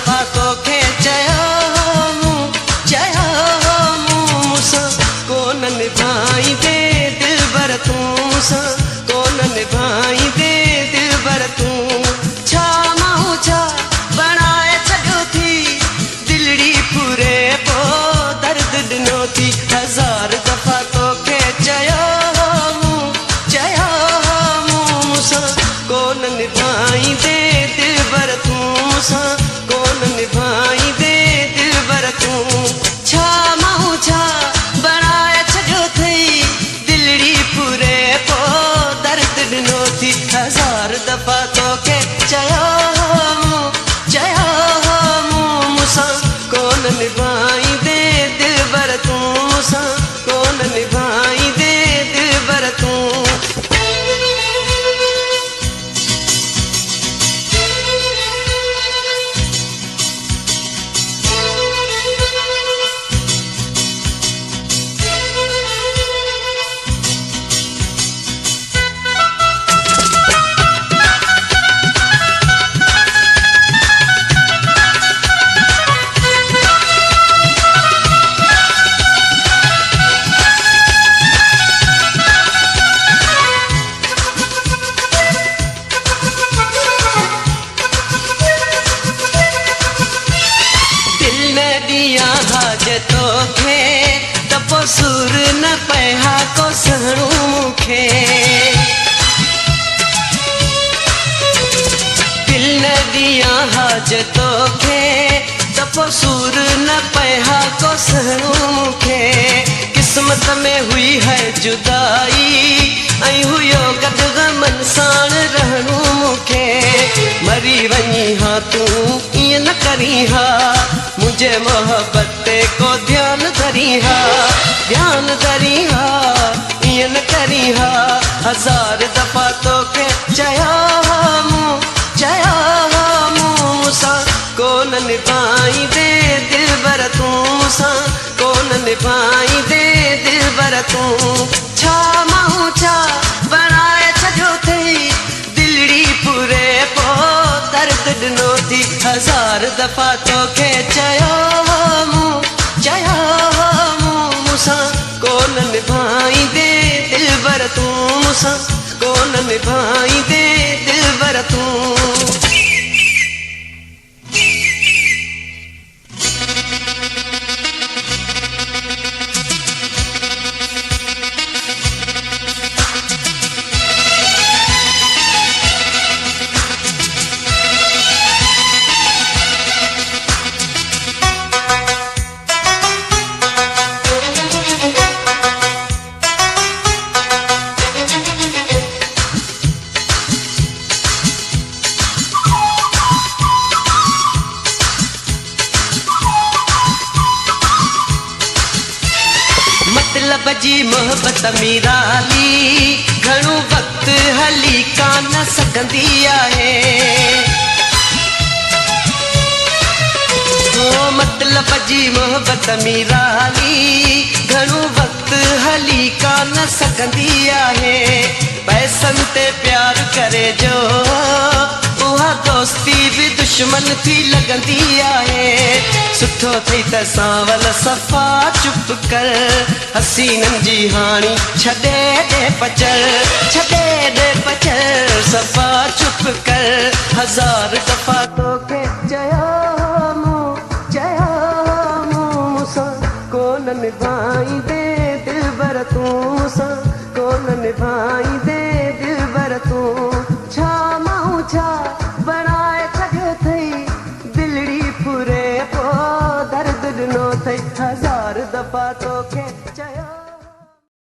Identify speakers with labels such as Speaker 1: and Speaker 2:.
Speaker 1: दफ़ा तोखे चयो मूंसां कोन निभाईंदे दिलबर तूं सां कोन निभाईंदे दिलबर तूं छा मां छा बणाए छॾियो थी दिलड़ी पूरे पोइ दर्द ॾिनो थी हज़ार दफ़ा तोखे चयो मूंसां कोन निभाईंदे दिलबर तूं सां कोन निभाईंदे दिलबर तूं छा मां छा बणाए छॾियो थई दिलड़ी पूरे पोइ दर्द ॾिनो थी हज़ार दफ़ा तोखे चयो मूंसां कोन निभाईंदे दिलबर तूं सां कोन निभाईंदे दिलबर तूं तोखे त पोइ सुर न पया को सणू मूंखे दिल न ॾियां हाज तोखे त पोइ सुर न पया को सणू मूंखे क़िस्मत में हुई है जुदाई ऐं हुयो गॾु गमन साण रहणो मूंखे मरी वञी हा तूं ईअं न करी हा मुझे मोहब्बत को ध्यान धरी हा ईअं न करी हा हज़ार दफ़ा तोखे चयो मूंसां कोन निभाईंदे दिलबर तूं सां कोन निभाईंदे दिलबर तूं छा मां छा बणाए छॾियो थई दिलड़ी पूरे पोइ दर्द ॾिनो थी हज़ार दफ़ा तोखे चयो मूंसां कोन निभाईंदे दिलबर तूं सां कोन निभाईंदे दिलबर तूं मतलब जी मोहब्बत मीराली घणो वक्त हली कान सघंदी आहे मतलब जी मोहब्बत मीराली घणो वक्त हली कान सघंदी आहे पैसनि ते प्यार करे जो उहा दोस्ती भी दुश्मन थी लगंदी आहे सुठो थई त सांवल सफ़ा चुप कर हसीननि जी हाणी छॾे ॾे पचर सफ़ा चुप कर हज़ार दफ़ा तोखे चयो मूंसां कोन निभाईंदे दिलबर तूं सां कोन निभाईंदे दिलबर तूं छा मां छा बणाए छॾियो थई दिलड़ी पूरे पोइ दर्द ॾिनो थई हज़ार दफ़ा तोखे चयो